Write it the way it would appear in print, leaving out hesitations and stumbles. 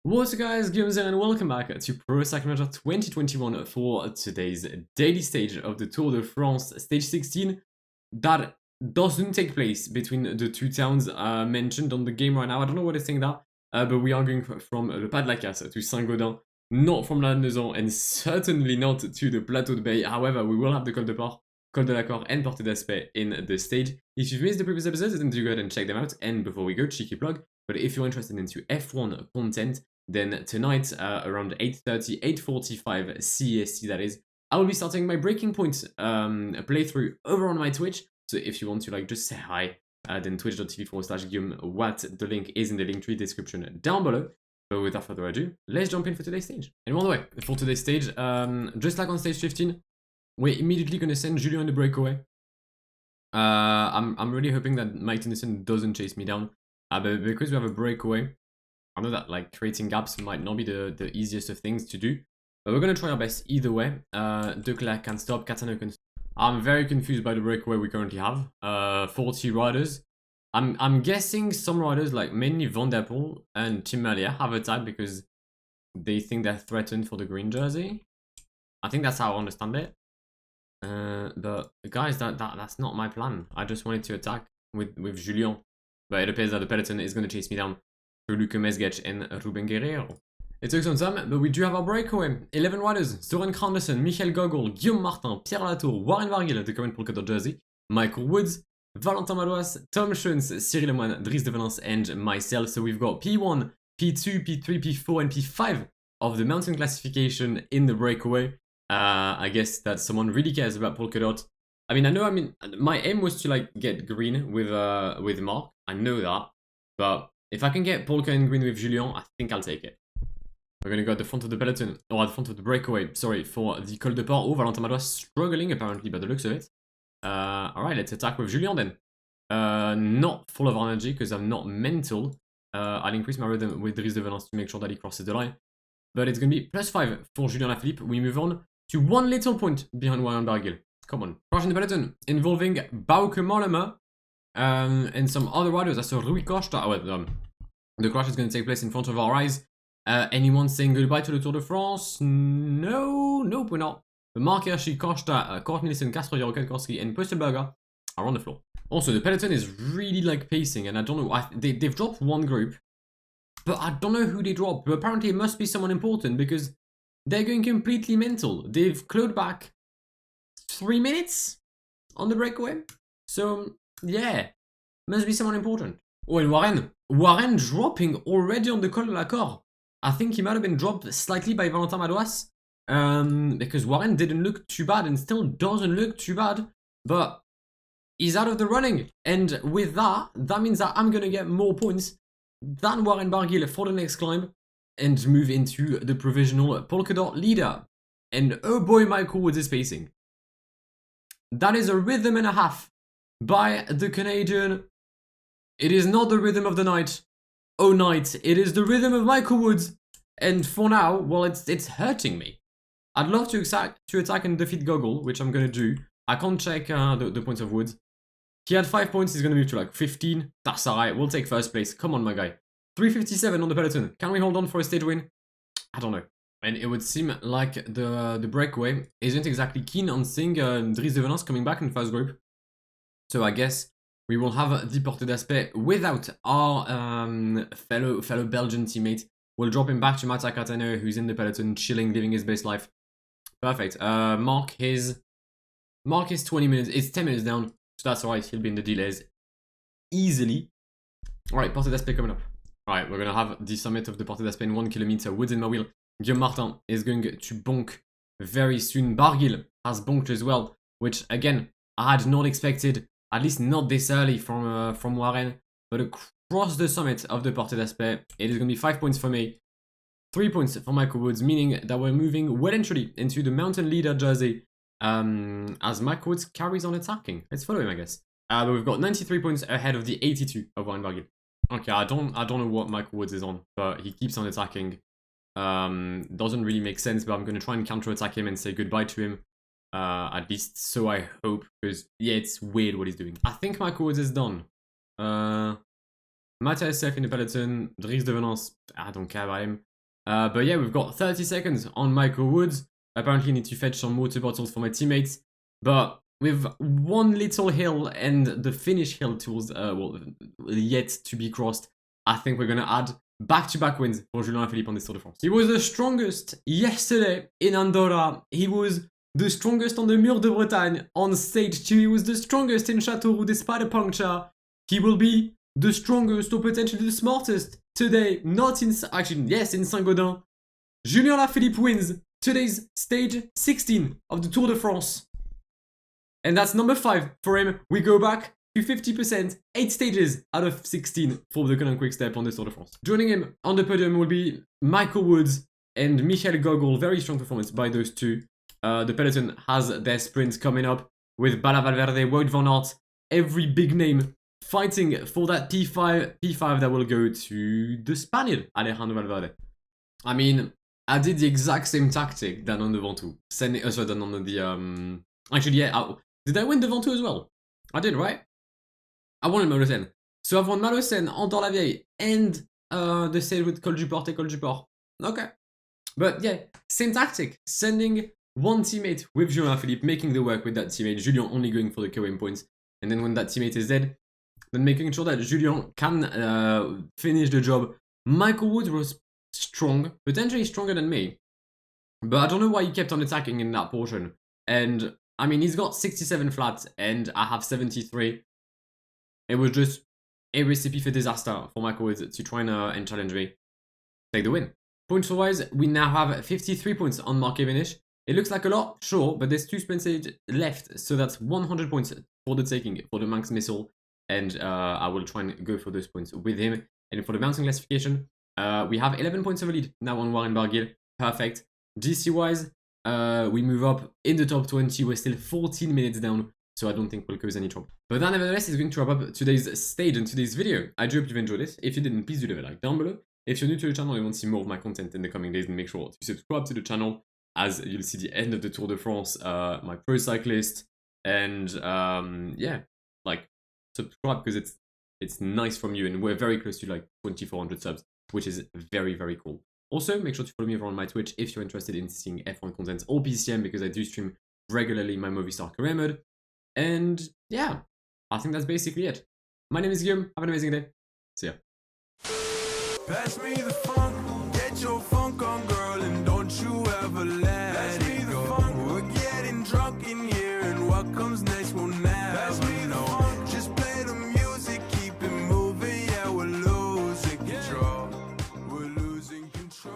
What's up guys, Gaudens here and welcome back to Pro Cycling Manager 2021 for today's daily stage of the Tour de France stage 16 that doesn't take place between the two towns mentioned on the game right now. I don't know what is saying that, but we are going from Le Pas de la Casse to Saint-Gaudens, not from La Neuzan and certainly not to the Plateau de Bay. However, we will have the Col de Port, Col de la Cor and Porte d'Aspet in the stage. If you've missed the previous episodes, then do go ahead and check them out. And before we go, cheeky plug, but if you're interested into F1 content, then tonight, around 8:30, 8:45 CEST that is, I will be starting my Breaking Point playthrough over on my Twitch. So if you want to just say hi, then twitch.tv/GuillaumeWatt. The link is in the Linktree description down below. But without further ado, let's jump in for today's stage. And by the way, for today's stage, just like on stage 15, we're immediately going to send Julien in the breakaway. I'm really hoping that Mike Tennyson doesn't chase me down. But because we have a breakaway, I know that creating gaps might not be the easiest of things to do, but we're gonna try our best either way. Declercq can stop, Catano can stop. I'm very confused by the breakaway we currently have. 40 riders. I'm guessing some riders, like mainly Van der Poel and Tim Merlier, have attacked because they think they're threatened for the green jersey. I think that's how I understand it. But guys, that's not my plan. I just wanted to attack with Julien, but it appears that the peloton is gonna chase me down through Luke Mesgec and Ruben Guerrero. It took some time, but we do have our breakaway. 11 riders: Søren Kragh, Michael Gogol, Guillaume Martin, Pierre Latour, Warren Vargil, the current polka dot jersey, Michael Woods, Valentin Madouas, Tom Schoens, Cyril Lemoine, Dries de Valence, and myself. So we've got P1, P2, P3, P4, and P5 of the mountain classification in the breakaway. I guess that someone really cares about polka dot. I mean, my aim was to get green with Mark. I know that, but if I can get polka and green with Julien, I think I'll take it. We're gonna go at the front of the peloton, or at the front of the breakaway, sorry, for the Col de Port. Oh, Valentin Madouas struggling apparently by the looks of it. Alright, let's attack with Julien then. Not full of energy because I'm not mental. I'll increase my rhythm with Dries de Valence to make sure that he crosses the line. But it's gonna be +5 for Julien Lafilippe. We move on to one little point behind Warren Barguil. Come on. Crash in the peloton involving Bauke Mollema. And some other riders. I saw Rui Costa. The crash is going to take place in front of our eyes. Anyone saying goodbye to the Tour de France? No, nope, we're not. But Mark Hirschi, Costa, Kort Nielsen, Castro, Korski, and Pustelberger are on the floor. Also, the peloton is really pacing, and I don't know. They've dropped one group, but I don't know who they dropped. But apparently, it must be someone important because they're going completely mental. They've clawed back 3 minutes on the breakaway. So yeah, must be someone important. Oh, and Warren dropping already on the Col de la Cor. I think he might have been dropped slightly by Valentin Madouas, because Warren didn't look too bad and still doesn't look too bad, but he's out of the running. And with that means that I'm gonna get more points than Warren Barguil for the next climb and move into the provisional polka dot leader. And oh boy, Michael Woods is pacing. That is a rhythm and a half by the Canadian. It is not the rhythm of the night. Oh night, it is the rhythm of Michael Woods. And for now, well, it's hurting me. I'd love to attack and defeat Gogol, which I'm gonna do. I can't check the points of Woods. He had 5 points, he's gonna move to 15. That's alright, we'll take first place. Come on, my guy. 357 on the peloton. Can we hold on for a stage win? I don't know. And it would seem like the breakaway isn't exactly keen on seeing Dries de Valence coming back in the first group. So I guess we will have the Porte d'Aspet without our fellow Belgian teammate. We'll drop him back to Mattia Catano, who's in the peloton, chilling, living his best life. Perfect. Mark is 20 minutes. It's 10 minutes down, so that's alright. He'll be in the delays easily. Alright, Porte d'Aspet coming up. Alright, we're gonna have the summit of the Porte d'Aspet in 1 kilometer. Woods in my wheel. Guillaume Martin is going to bonk very soon. Barguil has bonked as well, which again I had not expected. At least not this early from Warren, but across the summit of the Porte d'Aspet, it is going to be 5 points for me, 3 points for Michael Woods, meaning that we're moving well and truly into the mountain leader jersey as Michael Woods carries on attacking. Let's follow him, I guess. But we've got 93 points ahead of the 82 of Warren Barguil. Okay, I don't know what Michael Woods is on, but he keeps on attacking. Doesn't really make sense, but I'm going to try and counter-attack him and say goodbye to him. At least so I hope, because yeah, it's weird what he's doing. I think Michael Woods is done. Mattia is safe in the peloton. Dries de Valence, I don't care about him. But yeah, we've got 30 seconds on Michael Woods. Apparently need to fetch some water bottles for my teammates. But with one little hill and the finish hill tools yet to be crossed, I think we're going to add back-to-back wins for Julien Alaphilippe on this Tour de France. He was the strongest yesterday in Andorra. He was the strongest on the Mur de Bretagne on stage 2. He was the strongest in Châteauroux despite a puncture. He will be the strongest or potentially the smartest today. Not in, actually, yes, in Saint-Gaudens. Julien Alaphilippe wins today's stage 16 of the Tour de France. And that's number 5 for him. We go back to 50%, 8 stages out of 16 for the Conan Quick-Step on the Tour de France. Joining him on the podium will be Michael Woods and Michael Gogol. Very strong performance by those two. The peloton has their sprints coming up with Bala Valverde, Wout van Aert, every big name fighting for that P5 that will go to the Spaniard, Alejandro Valverde. I mean, I did the exact same tactic than on the Ventoux. Than on the, actually, yeah, did I win the Ventoux as well? I did, right? I won in Malocène. So I've won Malocène, Andorre-la-Vieille, and the stage with Col du Port et Col du Port. Okay. But yeah, same tactic. Sending one teammate with Julien Alaphilippe, making the work with that teammate. Julien only going for the KOM points. And then when that teammate is dead, then making sure that Julien can finish the job. Michael Woods was strong, potentially stronger than me. But I don't know why he kept on attacking in that portion. And I mean, he's got 67 flat and I have 73. It was just a recipe for disaster for Michael Woods to try and challenge me. Take the win. Points wise, we now have 53 points on Mark Cavendish. It looks like a lot, sure, but there's 2 sprint stages left, so that's 100 points for the taking for the Manx Missile, and I will try and go for those points with him. And for the bouncing classification, we have 11 points of a lead now on Warren Barguil. Perfect. GC wise, we move up in the top 20. We're still 14 minutes down, so I don't think we'll cause any trouble. But that nevertheless is going to wrap up today's stage and today's video. I do hope you've enjoyed it. If you didn't, please do leave a like down below. If you're new to the channel and you want to see more of my content in the coming days, then make sure to subscribe to the channel, as you'll see the end of the Tour de France, my pro cyclist, and yeah, like subscribe because it's nice from you, and we're very close to like 2,400 subs, which is very, very cool. Also, make sure to follow me over on my Twitch if you're interested in seeing F1 content or PCM, because I do stream regularly my Movistar career mode. And yeah, I think that's basically it. My name is Guillaume. Have an amazing day. See ya. Pass me the funk, get your funk on, girl, and don't you ever let it go. We're getting drunk in here, and what comes next will never know. Just play the music, keep it moving, yeah, we're losing control. We're losing control.